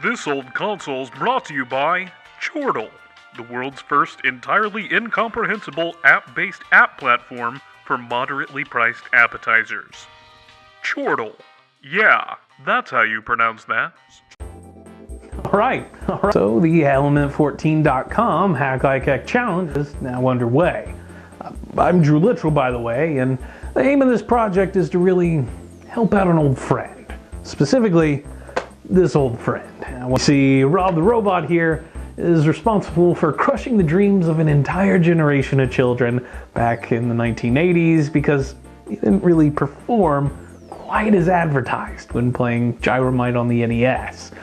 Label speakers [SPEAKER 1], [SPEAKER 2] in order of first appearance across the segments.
[SPEAKER 1] This Old Console's brought to you by Chortle, the world's first entirely incomprehensible app-based app platform for moderately priced appetizers. Chortle. Yeah, that's how you pronounce that.
[SPEAKER 2] Alright, so the Element14.com Hack Like Heck Challenge is now underway. I'm Drew Littrell, by the way, and the aim of this project is to really help out an old friend. Specifically, this old friend. We see R.O.B the robot here is responsible for crushing the dreams of an entire generation of children back in the 1980s because he didn't really perform quite as advertised when playing Gyromite on the NES.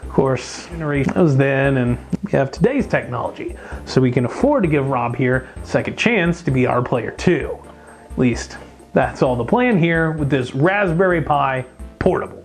[SPEAKER 2] Of course, generation was then, and we have today's technology, so we can afford to give R.O.B here a second chance to be our player too. At least, that's all the plan here with this Raspberry Pi portable.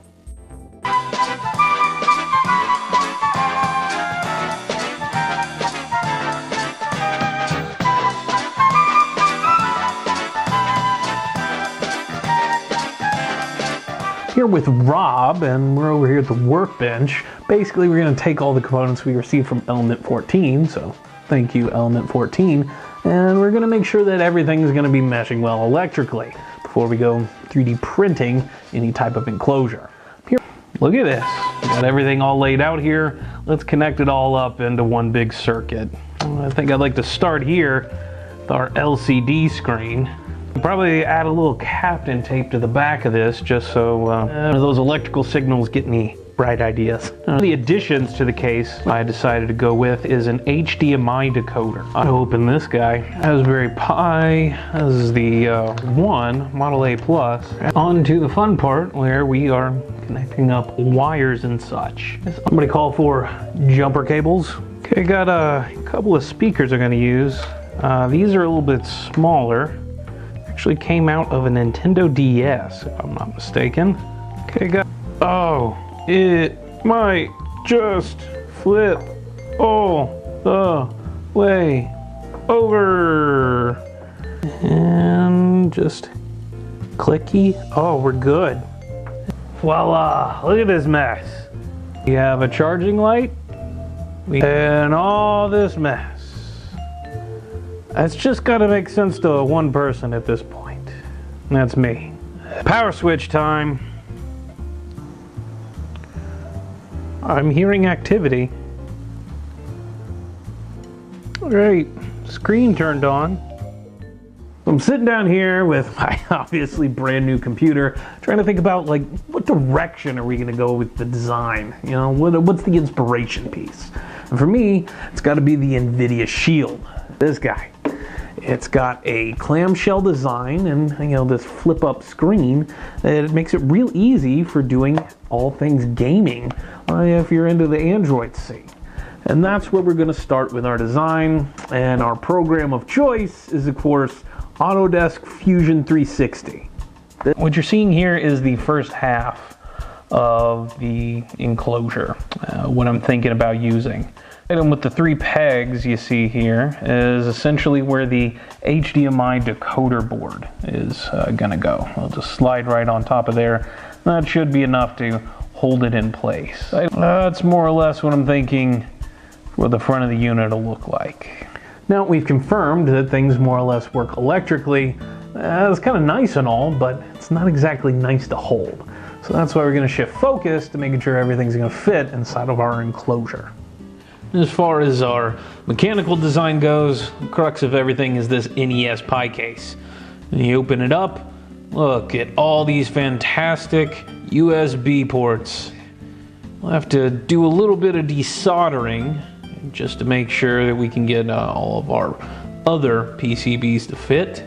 [SPEAKER 2] Here with R.O.B, and we're over here at the workbench. Basically, we're going to take all the components we received from Element 14, so thank you, Element 14, and we're going to make sure that everything's going to be meshing well electrically before we go 3D printing any type of enclosure. Here, look at this. We got everything all laid out here. Let's connect it all up into one big circuit. I think I'd like to start here with our LCD screen. Probably add a little Captain tape to the back of this just so those electrical signals get any bright ideas. The additions to the case I decided to go with is an HDMI decoder. I open this guy. Raspberry Pi. This is the one, Model A Plus. On to the fun part where we are connecting up wires and such. Somebody call for jumper cables. Okay, got a couple of speakers I'm going to use. These are a little bit smaller. Actually came out of a Nintendo DS, if I'm not mistaken. Okay, oh, it might just flip all the way over. And just clicky. Oh, we're good. Voila, look at this mess. We have a charging light and all this mess. It's just gotta make sense to one person at this point. And that's me. Power switch time. I'm hearing activity. Alright, screen turned on. I'm sitting down here with my obviously brand new computer, trying to think about like what direction are we gonna go with the design? You know, what's the inspiration piece? And for me, it's gotta be the NVIDIA Shield. This guy. It's got a clamshell design and, you know, this flip up screen that makes it real easy for doing all things gaming if you're into the Android scene. And that's where we're going to start with our design, and our program of choice is of course Autodesk Fusion 360. What you're seeing here is the first half of the enclosure, what I'm thinking about using. And with the 3 pegs you see here is essentially where the HDMI decoder board is gonna go. I'll just slide right on top of there. That should be enough to hold it in place. That's more or less what I'm thinking what the front of the unit will look like. Now we've confirmed that things more or less work electrically. It's kind of nice and all, but it's not exactly nice to hold. So that's why we're gonna shift focus to making sure everything's gonna fit inside of our enclosure. As far as our mechanical design goes, the crux of everything is this NES Pi case. And you open it up, look at all these fantastic USB ports. We'll have to do a little bit of desoldering just to make sure that we can get all of our other PCBs to fit.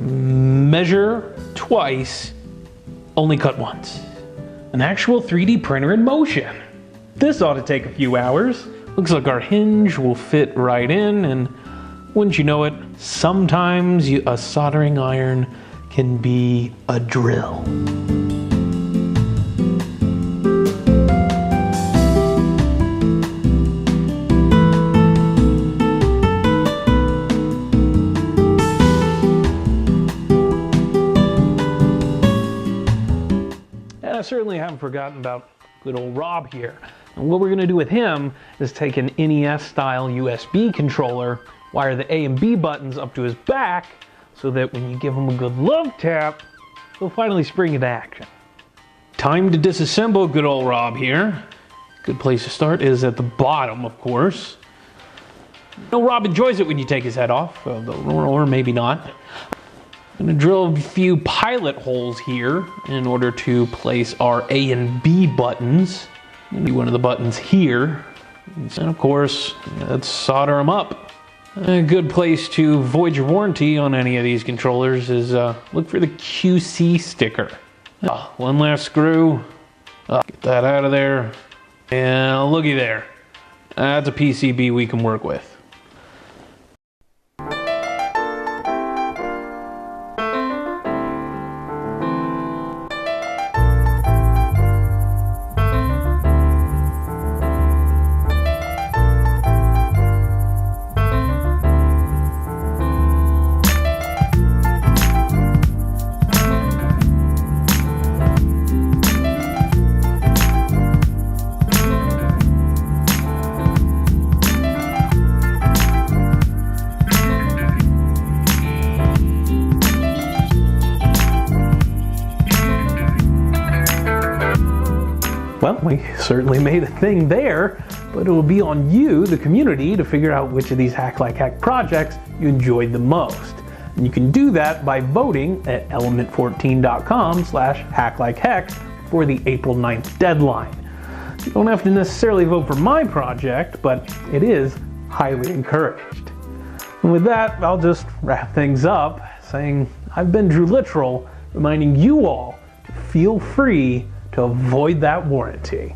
[SPEAKER 2] Measure twice, only cut once. An actual 3D printer in motion. This ought to take a few hours. Looks like our hinge will fit right in, and wouldn't you know it, sometimes a soldering iron can be a drill. And I certainly haven't forgotten about good old R.O.B here. And what we're going to do with him is take an NES style USB controller, wire the A and B buttons up to his back, so that when you give him a good love tap, he'll finally spring into action. Time to disassemble good old Rob here. Good place to start is at the bottom, of course. You know, Rob enjoys it when you take his head off, or maybe not. I'm going to drill a few pilot holes here in order to place our A and B buttons. I'm going to do one of the buttons here. And of course, let's solder them up. A good place to void your warranty on any of these controllers is look for the QC sticker. One last screw. Get that out of there. And looky there. That's a PCB we can work with. Well, we certainly made a thing there, but it will be on you, the community, to figure out which of these Hack Like Heck projects you enjoyed the most. And you can do that by voting at element14.com/hacklikeheck for the April 9th deadline. You don't have to necessarily vote for my project, but it is highly encouraged. And with that, I'll just wrap things up saying I've been Drew Littrell, reminding you all to feel free to avoid that warranty.